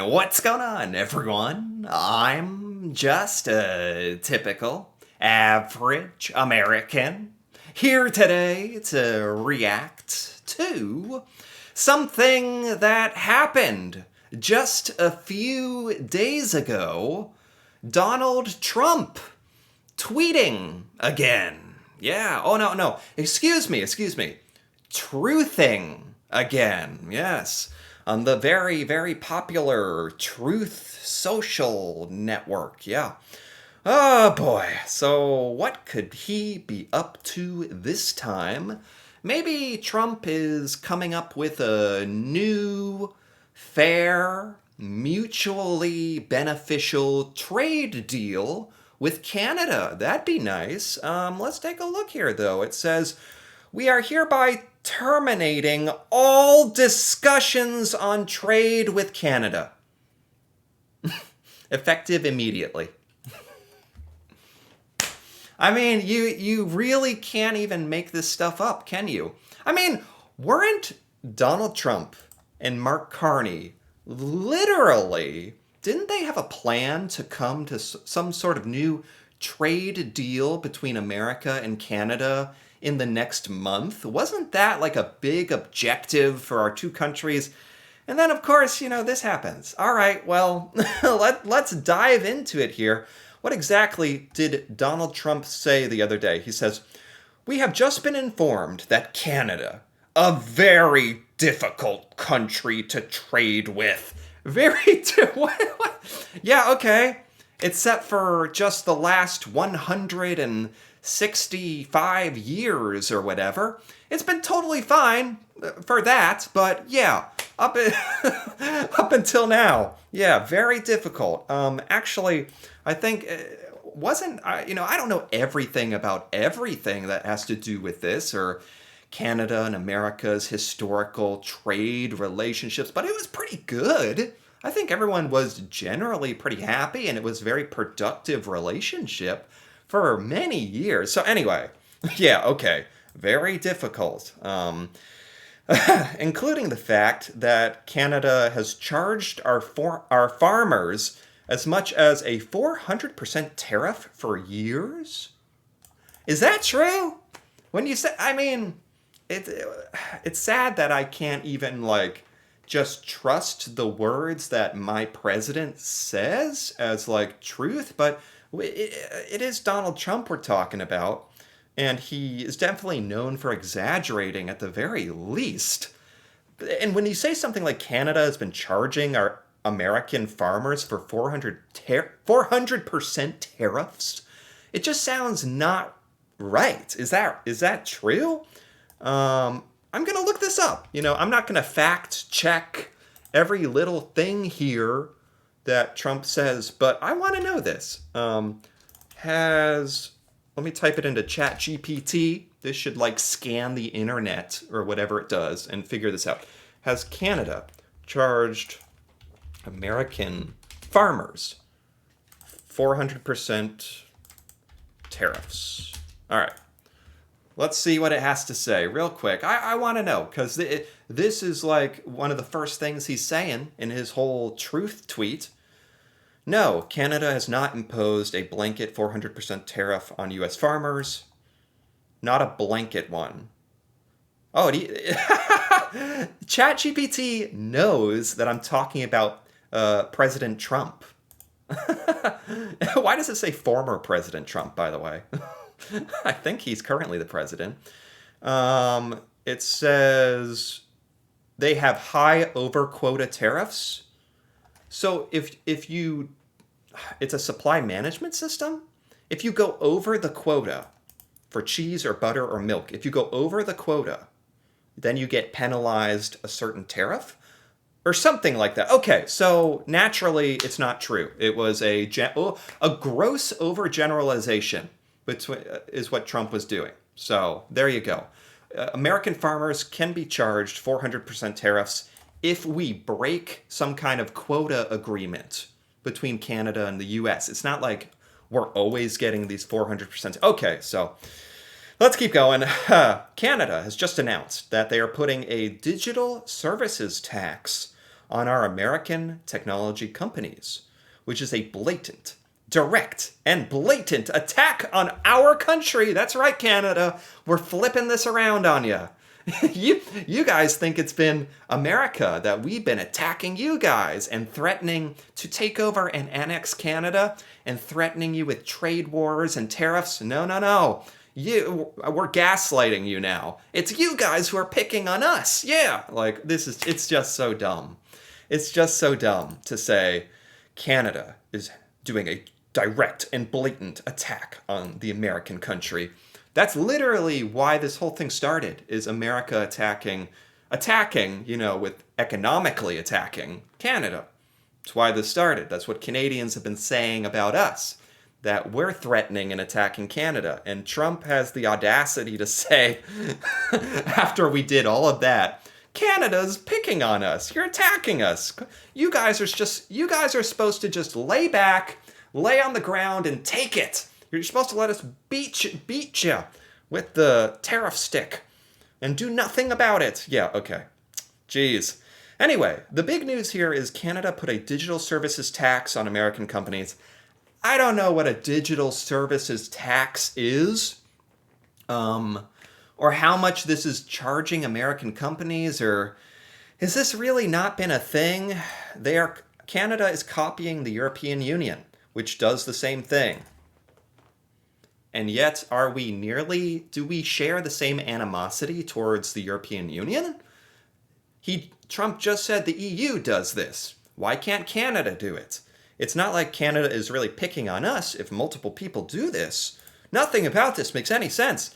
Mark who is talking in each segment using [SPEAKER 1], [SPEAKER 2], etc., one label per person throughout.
[SPEAKER 1] What's going on, everyone? I'm just a typical, average American here today to react to something that happened just a few days ago. Donald Trump tweeting again. Yeah, oh no, excuse me. Truthing again, yes. On the very, very popular Truth Social Network, yeah. Oh boy, so what could he be up to this time? Maybe Trump is coming up with a new, fair, mutually beneficial trade deal with Canada. That'd be nice. Let's take a look here, though. It says, we are hereby terminating all discussions on trade with Canada. Effective immediately. I mean, you really can't even make this stuff up, can you? I mean, weren't Donald Trump and Mark Carney literally, didn't they have a plan to come to some sort of new trade deal between America and Canada in the next month? Wasn't that like a big objective for our two countries? And then, of course, this happens. All right, well, let's dive into it here. What exactly did Donald Trump say the other day? He says, we have just been informed that Canada, a very difficult country to trade with. What? Yeah, okay. Except for just the last 165 years or whatever. It's been totally fine for that, but yeah, up until now, yeah, very difficult. Actually, I think I don't know everything about everything that has to do with this or Canada and America's historical trade relationships, but it was pretty good. I think everyone was generally pretty happy, and it was a very productive relationship for many years. So anyway, yeah, okay, very difficult. Including the fact that Canada has charged our farmers as much as a 400% tariff for years? Is that true? When you say, I mean, it's sad that I can't even just trust the words that my president says as truth, but it is Donald Trump we're talking about, and he is definitely known for exaggerating at the very least. And when you say something like Canada has been charging our American farmers for 400% tariffs, it just sounds not right. Is that true? I'm gonna look this up. I'm not gonna fact check every little thing here that Trump says, but I want to know this. Let me type it into ChatGPT. This should scan the internet or whatever it does and figure this out. Has Canada charged American farmers 400% tariffs? All right. Let's see what it has to say real quick. I want to know, because this is one of the first things he's saying in his whole truth tweet. No, Canada has not imposed a blanket 400% tariff on U.S. farmers. Not a blanket one. Oh, ChatGPT knows that I'm talking about President Trump. Why does it say former President Trump, by the way? I think he's currently the president. It says they have high over quota tariffs. So if it's a supply management system. If you go over the quota for cheese or butter or milk, if you go over the quota, then you get penalized a certain tariff or something like that. Okay, so naturally it's not true. It was a gross overgeneralization is what Trump was doing. So there you go. American farmers can be charged 400% tariffs if we break some kind of quota agreement between Canada and the US. It's not like we're always getting these 400%. Okay, so let's keep going. Canada has just announced that they are putting a digital services tax on our American technology companies, which is a blatant, direct, and blatant attack on our country. That's right, Canada. We're flipping this around on you. You guys think it's been America that we've been attacking you guys and threatening to take over and annex Canada and threatening you with trade wars and tariffs. No, no, no. We're gaslighting you now. It's you guys who are picking on us. Yeah, like it's just so dumb. It's just so dumb to say Canada is doing a direct and blatant attack on the American country. That's literally why this whole thing started, is America attacking, with economically attacking Canada. That's why this started. That's what Canadians have been saying about us, that we're threatening and attacking Canada. And Trump has the audacity to say, after we did all of that, Canada's picking on us. You're attacking us. You guys are supposed to just lay back, lay on the ground, and take it. You're supposed to let us beat you with the tariff stick and do nothing about it. Yeah, okay. Jeez. Anyway, the big news here is Canada put a digital services tax on American companies. I don't know what a digital services tax is, or how much this is charging American companies, or has this really not been a thing? Canada is copying the European Union, which does the same thing. And yet, do we share the same animosity towards the European Union? Trump just said the EU does this. Why can't Canada do it? It's not like Canada is really picking on us if multiple people do this. Nothing about this makes any sense.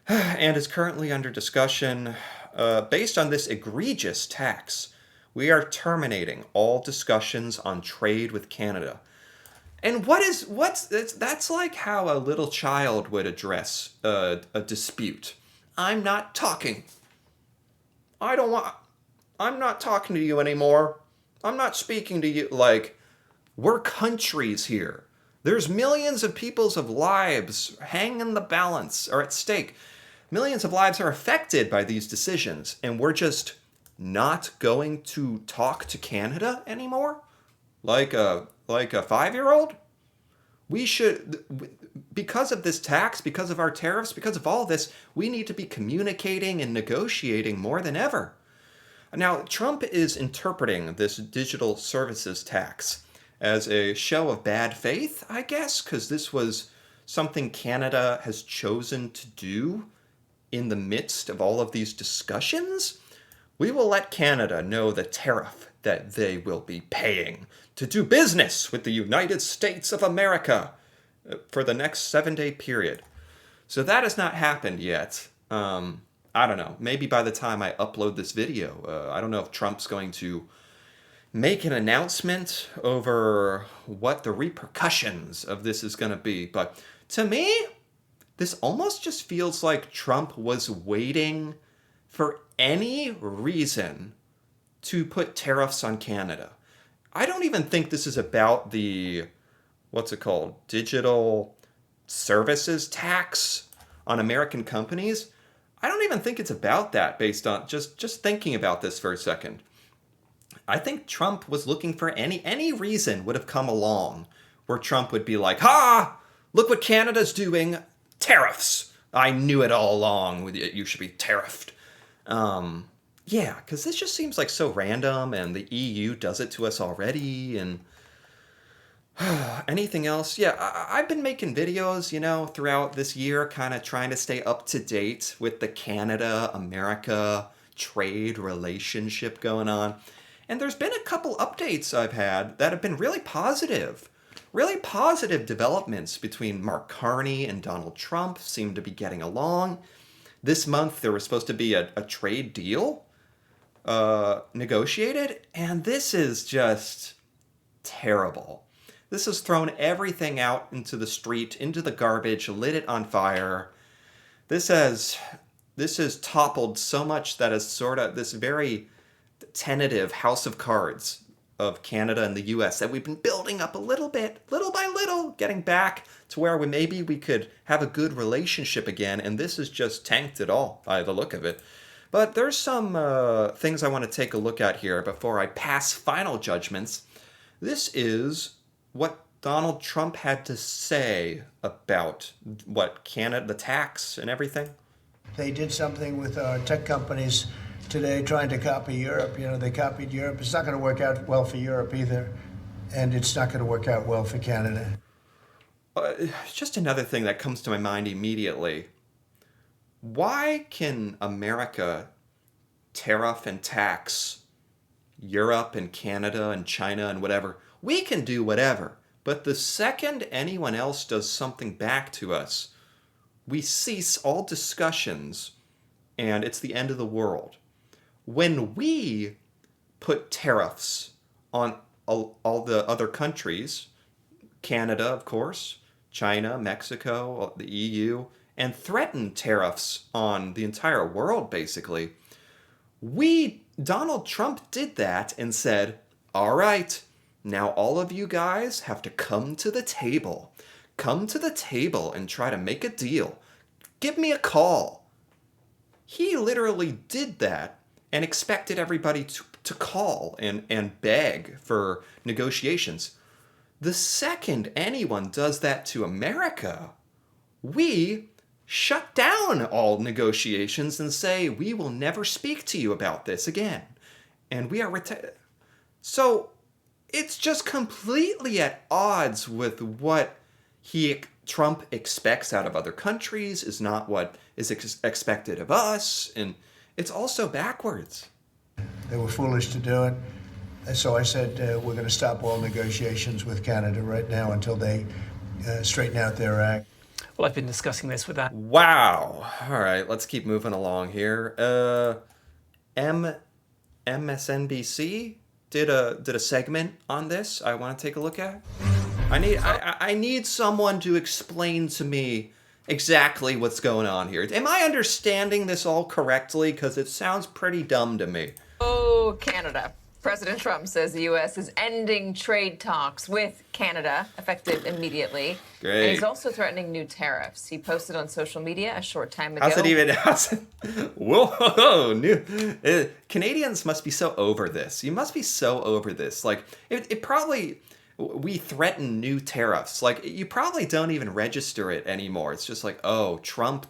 [SPEAKER 1] And is currently under discussion. Based on this egregious tax, we are terminating all discussions on trade with Canada. And that's like how a little child would address a dispute. I'm not talking. I'm not talking to you anymore. I'm not speaking to you. Like, we're countries here. There's millions of people's lives hang in the balance or at stake. Millions of lives are affected by these decisions, and we're just not going to talk to Canada anymore? Like a 5-year-old? We should, because of this tax, because of our tariffs, because of all this, we need to be communicating and negotiating more than ever. Now, Trump is interpreting this digital services tax as a show of bad faith, I guess, because this was something Canada has chosen to do in the midst of all of these discussions. We will let Canada know the tariff that they will be paying to do business with the United States of America for the next 7-day period. So that has not happened yet. I don't know. Maybe by the time I upload this video, I don't know if Trump's going to make an announcement over what the repercussions of this is going to be. But to me, this almost just feels like Trump was waiting for any reason to put tariffs on Canada. I don't even think this is about the, digital services tax on American companies. I don't even think it's about that, based on just thinking about this for a second. I think Trump was looking for any reason would have come along where Trump would be like, ha, look what Canada's doing, tariffs. I knew it all along, you should be tariffed. Yeah, because this just seems like so random, and the EU does it to us already, and anything else? Yeah, I've been making videos, throughout this year, kind of trying to stay up to date with the Canada-America trade relationship going on. And there's been a couple updates I've had that have been really positive developments between Mark Carney and Donald Trump seem to be getting along. This month, there was supposed to be a trade deal negotiated, and this is just terrible. This has thrown everything out into the street, into the garbage, lit it on fire. This has toppled so much that is sort of this very tentative house of cards of Canada and the US that we've been building up a little bit, little by little, getting back to where maybe we could have a good relationship again, and this has just tanked it all by the look of it. But there's some things I want to take a look at here before I pass final judgments. This is what Donald Trump had to say about what Canada, the tax and everything.
[SPEAKER 2] They did something with our tech companies today trying to copy Europe. You know, they copied Europe. It's not going to work out well for Europe either. And it's not going to work out well for Canada.
[SPEAKER 1] Just another thing that comes to my mind immediately. Why can America tariff and tax Europe and Canada and China and whatever? We can do whatever. But the second anyone else does something back to us, we cease all discussions and it's the end of the world. When we put tariffs on all the other countries, Canada, of course, China, Mexico, the EU, and threaten tariffs on the entire world, basically, Donald Trump did that and said, all right, now all of you guys have to come to the table. Come to the table and try to make a deal. Give me a call. He literally did that and expected everybody to call and beg for negotiations. The second anyone does that to America, we shut down all negotiations and say, we will never speak to you about this again. And we are so it's just completely at odds with what Trump expects out of other countries, is not what is expected of us, and it's also backwards.
[SPEAKER 2] They were foolish to do it. And so I said, we're going to stop all negotiations with Canada right now until they straighten out their act.
[SPEAKER 3] Well, I've been discussing this with that.
[SPEAKER 1] Wow. All right, let's keep moving along here. MSNBC did a segment on this. I want to take a look at. I need someone to explain to me exactly what's going on here. Am I understanding this all correctly? Because it sounds pretty dumb to me.
[SPEAKER 4] Oh, Canada. President Trump says the U.S. is ending trade talks with Canada, effective immediately.
[SPEAKER 1] Great.
[SPEAKER 4] And he's also threatening new tariffs. He posted on social media a short time ago.
[SPEAKER 1] Whoa, Canadians must be so over this. You must be so over this. Like, it probably, we threaten new tariffs. Like, you probably don't even register it anymore. It's just like, oh, Trump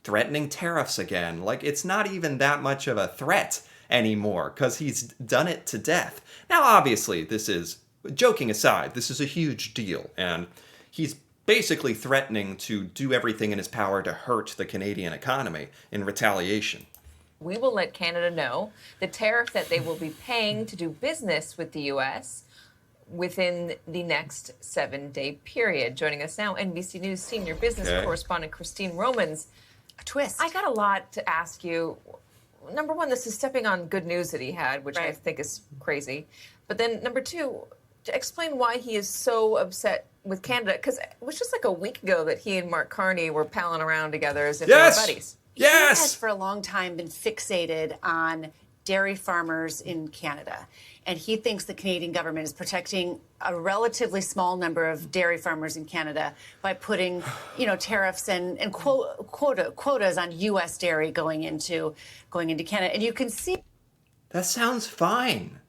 [SPEAKER 1] threatening tariffs again. Like, it's not even that much of a threat anymore because he's done it to death. Now, obviously, this is, joking aside, this is a huge deal, and he's basically threatening to do everything in his power to hurt the Canadian economy in retaliation.
[SPEAKER 4] We will let Canada know the tariff that they will be paying to do business with the U.S. within the next 7-day period. Joining us now, NBC News senior business correspondent Christine Romans.
[SPEAKER 5] A twist.
[SPEAKER 4] I got a lot to ask you. Number one, this is stepping on good news that he had, which I think is crazy. But then number two, to explain why he is so upset with Canada, because it was just like a week ago that he and Mark Carney were palling around together as if they were buddies.
[SPEAKER 5] Yes! He has for a long time been fixated on dairy farmers in Canada. And he thinks the Canadian government is protecting a relatively small number of dairy farmers in Canada by putting, tariffs and quotas on U.S. dairy going into Canada. And you can see.
[SPEAKER 1] That sounds fine.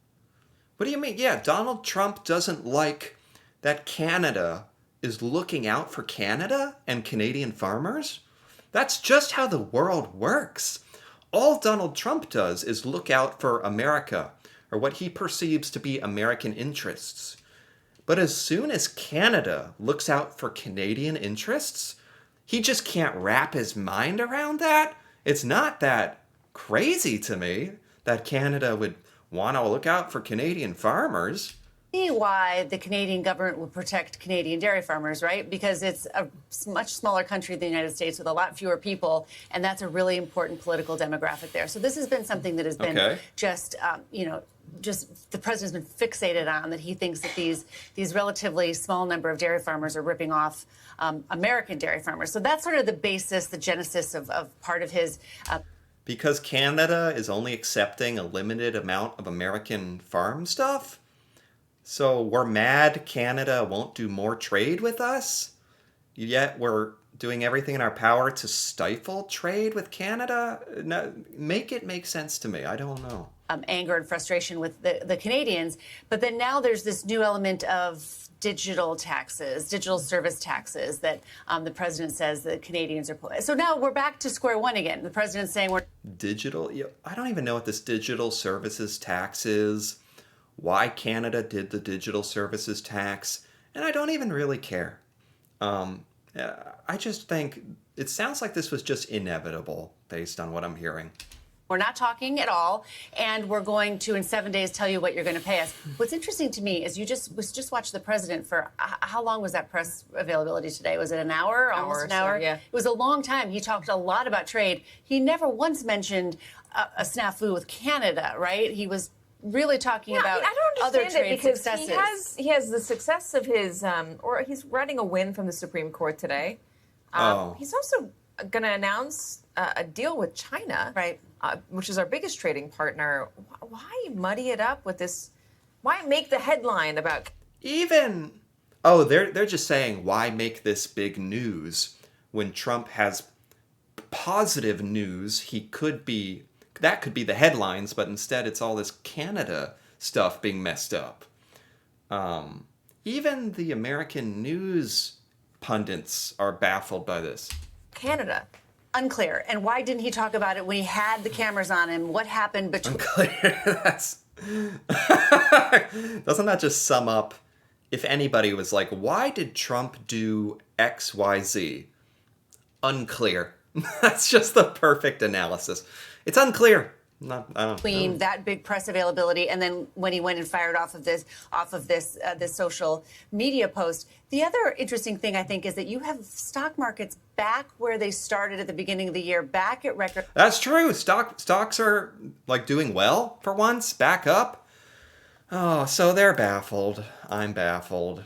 [SPEAKER 1] What do you mean? Yeah, Donald Trump doesn't like that Canada is looking out for Canada and Canadian farmers? That's just how the world works. All Donald Trump does is look out for America, or what he perceives to be American interests. But as soon as Canada looks out for Canadian interests, he just can't wrap his mind around that. It's not that crazy to me that Canada would want to look out for Canadian farmers.
[SPEAKER 5] See why the Canadian government would protect Canadian dairy farmers, right? Because it's a much smaller country than the United States with a lot fewer people, and that's a really important political demographic there. So this has been something that has been just the president's been fixated on, that he thinks that these relatively small number of dairy farmers are ripping off American dairy farmers. So that's sort of the basis, the genesis of part of his.
[SPEAKER 1] Because Canada is only accepting a limited amount of American farm stuff? So we're mad Canada won't do more trade with us? Yet we're doing everything in our power to stifle trade with Canada? No, make it make sense to me. I don't know.
[SPEAKER 5] Anger and frustration with the Canadians. But then now there's this new element of digital taxes, digital service taxes that the president says the Canadians are pulling. So now we're back to square one again. The president's saying we're
[SPEAKER 1] Digital? Yeah, I don't even know what this digital services tax is, why Canada did the digital services tax, and I don't even really care. I just think it sounds like this was just inevitable based on what I'm hearing.
[SPEAKER 5] We're not talking at all, and we're going to, in 7 days, tell you what you're going to pay us. What's interesting to me is you just watched the president for, how long was that press availability today? Was it an hour? Almost an hour?
[SPEAKER 4] Yeah.
[SPEAKER 5] It was a long time. He talked a lot about trade. He never once mentioned a snafu with Canada, right? He was really talking about
[SPEAKER 4] I don't
[SPEAKER 5] other
[SPEAKER 4] understand
[SPEAKER 5] trade
[SPEAKER 4] it because
[SPEAKER 5] successes.
[SPEAKER 4] he has the success of his, or he's writing a win from the Supreme Court today. He's also going to announce a deal with China,
[SPEAKER 5] Right.
[SPEAKER 4] Which is our biggest trading partner. Why muddy it up with this? Why make the headline about?
[SPEAKER 1] They're just saying, why make this big news when Trump has positive news? That could be the headlines, but instead it's all this Canada stuff being messed up. Even the American news pundits are baffled by this.
[SPEAKER 4] Canada.
[SPEAKER 5] Unclear. And why didn't he talk about it when he had the cameras on him? What happened between...
[SPEAKER 1] Doesn't that just sum up, if anybody was like, why did Trump do XYZ? Unclear. That's just the perfect analysis. It's unclear. I don't
[SPEAKER 5] between that big press availability and then when he went and fired off of this this social media post. The other interesting thing I think is that you have stock markets back where they started at the beginning of the year, back at record.
[SPEAKER 1] That's true. Stocks are like doing well for once, back up. Oh, so they're baffled. I'm baffled.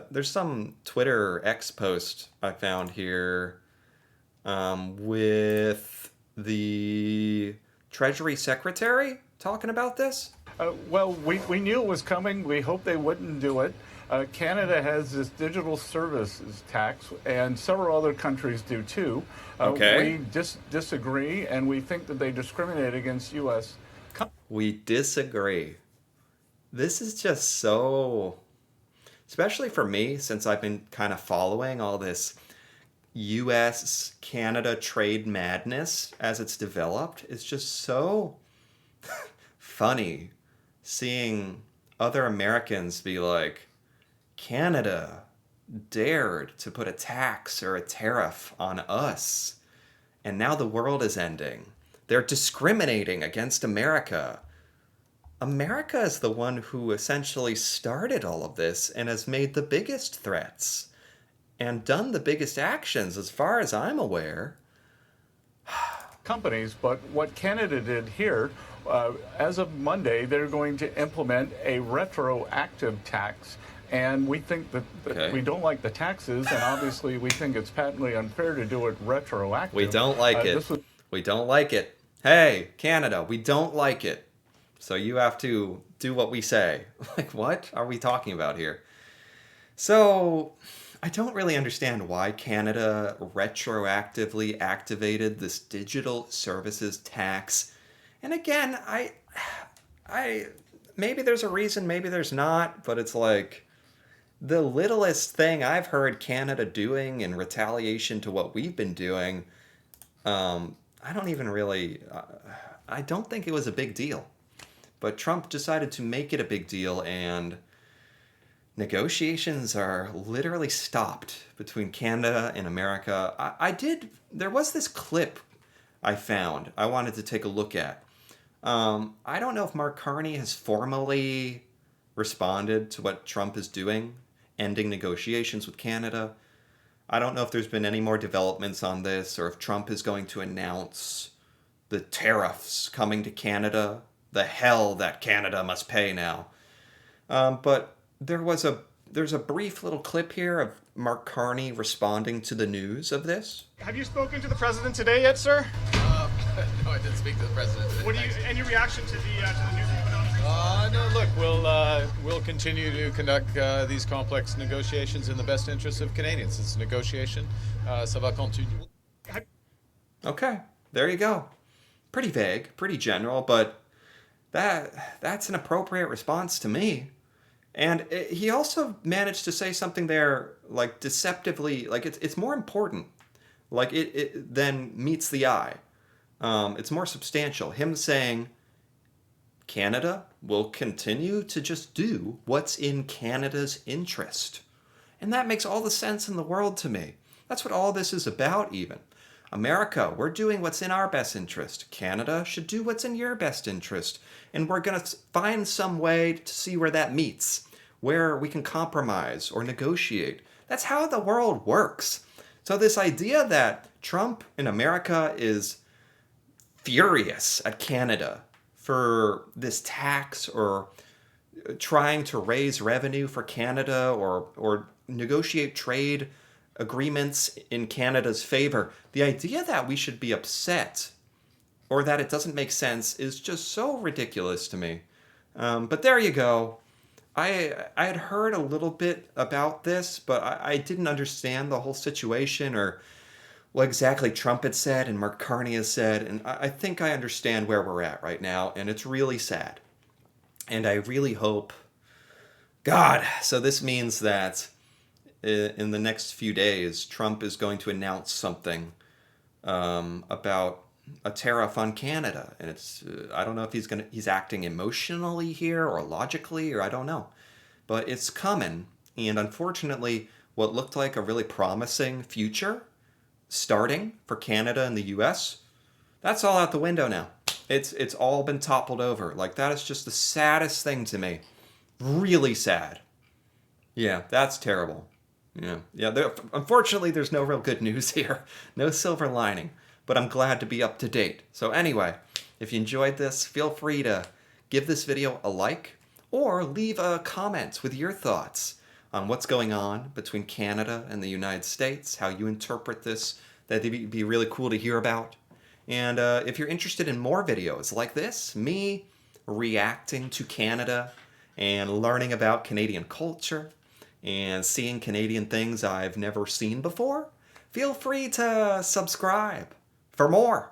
[SPEAKER 1] There's some Twitter X post I found here with the Treasury Secretary talking about this.
[SPEAKER 6] Well, we knew it was coming. We hoped they wouldn't do it. Canada has this digital services tax, and several other countries do too.
[SPEAKER 1] Okay.
[SPEAKER 6] We disagree, and we think that they discriminate against U.S.
[SPEAKER 1] We disagree. This is just so, especially for me, since I've been kind of following all this U.S.-Canada trade madness as it's developed. It's just so funny seeing other Americans be like, Canada dared to put a tax or a tariff on us, and now the world is ending. They're discriminating against America. America is the one who essentially started all of this and has made the biggest threats and done the biggest actions, as far as I'm aware.
[SPEAKER 6] Companies, but what Canada did here, as of Monday, they're going to implement a retroactive tax. And we think that we don't like the taxes, and obviously we think it's patently unfair to do it retroactive.
[SPEAKER 1] We don't like it. We don't like it. Hey, Canada, we don't like it. So you have to do what we say. Like, what are we talking about here? So I don't really understand why Canada retroactively activated this digital services tax. And again, I maybe there's a reason, maybe there's not, but it's like the littlest thing I've heard Canada doing in retaliation to what we've been doing. I don't even really, I don't think it was a big deal. But Trump decided to make it a big deal, and negotiations are literally stopped between Canada and America. There was this clip I found I wanted to take a look at. I don't know if Mark Carney has formally responded to what Trump is doing, ending negotiations with Canada. I don't know if there's been any more developments on this, or if Trump is going to announce the tariffs coming to Canada, the hell that Canada must pay now. But there's a brief little clip here of Mark Carney responding to the news of this.
[SPEAKER 7] Have you spoken to the president today yet, sir?
[SPEAKER 8] No, I didn't speak to the president today.
[SPEAKER 7] Any reaction to the news that you put out? No, look, we'll continue to conduct these complex negotiations in the best interest of Canadians. It's a negotiation. Ça va continuer.
[SPEAKER 1] Okay, there you go. Pretty vague, pretty general, but that's an appropriate response to me. And he also managed to say something there, like deceptively, like it's more important, like it than meets the eye. It's more substantial. Him saying Canada will continue to just do what's in Canada's interest. And that makes all the sense in the world to me. That's what all this is about, even. America, we're doing what's in our best interest. Canada should do what's in your best interest. And we're going to find some way to see where that meets, where we can compromise or negotiate. That's how the world works. So this idea that Trump in America is furious at Canada for this tax or trying to raise revenue for Canada or negotiate trade agreements in Canada's favor, the idea that we should be upset or that it doesn't make sense is just so ridiculous to me. But there you go. I had heard a little bit about this, but I didn't understand the whole situation or what exactly Trump had said and Mark Carney has said, and I think I understand where we're at right now, and it's really sad. And I really hope, God, so this means that in the next few days, Trump is going to announce something about a tariff on Canada, and it's I don't know if he's acting emotionally here or logically, or I don't know, but it's coming. And unfortunately, what looked like a really promising future starting for Canada and the U.S., that's all out the window now. It's all been toppled over. Like, that is just the saddest thing to me. Really sad. Yeah, that's terrible. Yeah. Unfortunately, there's no real good news here. No silver lining. But I'm glad to be up to date. So anyway, if you enjoyed this, feel free to give this video a like or leave a comment with your thoughts on what's going on between Canada and the United States, how you interpret this. That'd be really cool to hear about. And if you're interested in more videos like this, me reacting to Canada and learning about Canadian culture and seeing Canadian things I've never seen before, feel free to subscribe for more.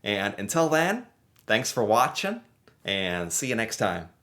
[SPEAKER 1] And until then, thanks for watching, and see you next time.